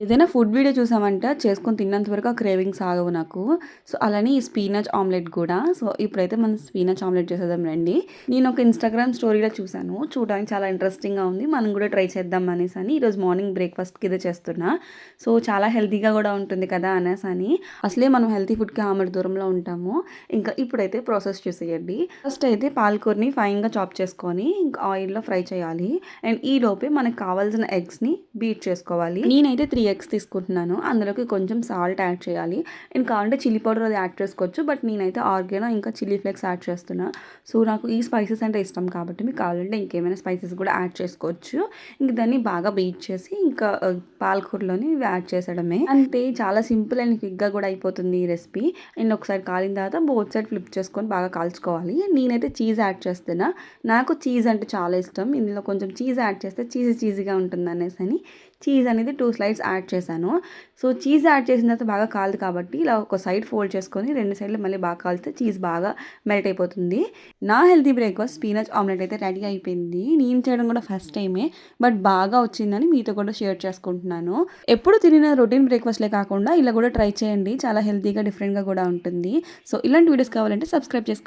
ఏదైనా food video చూసామంటే చేసుకొని తిన్నంత వరకు ఆ క్రేవింగ్స్ ఆగవు నాకు. సో, అలానే ఈ స్పినచ్ ఆమ్లెట్ గూడా. సో, ఇప్పుడైతే మనం స్పినచ్ ఆమ్లెట్ చేసేద్దాం రండి. నేనొక ఇన్‌స్టాగ్రామ్ స్టోరీలో చూసాను. చూడడానికి చాలా ఇంట్రెస్టింగ్‌గా ఉంది. మనం గూడా ట్రై చేద్దాం అనేసని ఈరోజు మార్నింగ్ బ్రేక్‌ఫాస్ట్‌కి ఇదే చేస్తున్నా. సో, చాలా హెల్తీగా గూడా ఉంటుంది కదా అనేసని. అసలే మనం హెల్తీ ఫుడ్‌కి ఆమడ దూరంలో ఉంటాము. ఇంకా ఇప్పుడైతే ప్రాసెస్ చూసేయండి. ఫస్ట్ అయితే పాలకూరని ఫైన్‌గా చాప్ చేసుకొని ఇంకా ఆయిల్‌లో ఫ్రై చేయాలి. అండ్ ఈలోపే మనకు కావాల్సిన ఎగ్స్‌ని బీట్ చేసుకోవాలి. నేనైతే 3 ఎగ్స్ తీసుకుంటున్నాను. అందులోకి కొంచెం సాల్ట్ యాడ్ చేయాలి. అండ్ కావాలంటే చిల్లీ పౌడర్ అది యాడ్ చేసుకోవచ్చు. బట్ నేనైతే ఆర్గానో ఇంకా చిల్లీ ఫ్లేక్స్ యాడ్ చేస్తున్నా. సో, నాకు ఈ స్పైసెస్ అంటే ఇష్టం కాబట్టి మీకు కావాలంటే ఇంకేమైనా స్పైసెస్ కూడా యాడ్ చేసుకోవచ్చు. ఇంక దాన్ని బాగా బీట్ చేసి ఇంకా పాలకూరలోని ఇవి యాడ్ చేసేయడమే. అంతే, చాలా సింపుల్ అండ్ క్విక్‌గా కూడా అయిపోతుంది ఈ రెసిపీ. అండ్ ఒకసారి కాలిన తర్వాత బోత్ సైడ్ ఫ్లిప్ చేసుకొని బాగా కాల్చుకోవాలి. నేనైతే చీజ్ యాడ్ చేస్తున్నా. నాకు చీజ్ అంటే చాలా ఇష్టం. ఇందులో కొంచెం చీజ్ యాడ్ చేస్తే చీజీగా ఉంటుందనేసని చీజ్ అనేది 2 స్లైడ్స్ యాడ్ చేశాను. సో, చీజ్ యాడ్ చేసిన తర్వాత బాగా కాలదు కాబట్టి ఇలా ఒక సైడ్ ఫోల్డ్ చేసుకొని 2 సైడ్‌లు మళ్ళీ బాగా కాలిస్తే చీజ్ బాగా మెల్ట్ అయిపోతుంది. నా హెల్తీ బ్రేక్‌ఫాస్ట్ స్పినచ్ ఆమ్లెట్ అయితే రెడీ అయిపోయింది. నేను చేయడం కూడా ఫస్ట్ టైమే. బట్ బాగా వచ్చిందని మీతో కూడా షేర్ చేసుకుంటున్నాను. ఎప్పుడు తినిన రొటీన్ బ్రేక్‌ఫాస్ట్‌లే కాకుండా ఇలా కూడా ట్రై చేయండి. చాలా హెల్తీగా, డిఫరెంట్‌గా కూడా ఉంటుంది. సో, ఇలాంటి వీడియోస్ కావాలంటే సబ్స్క్రైబ్ చేసుకోండి.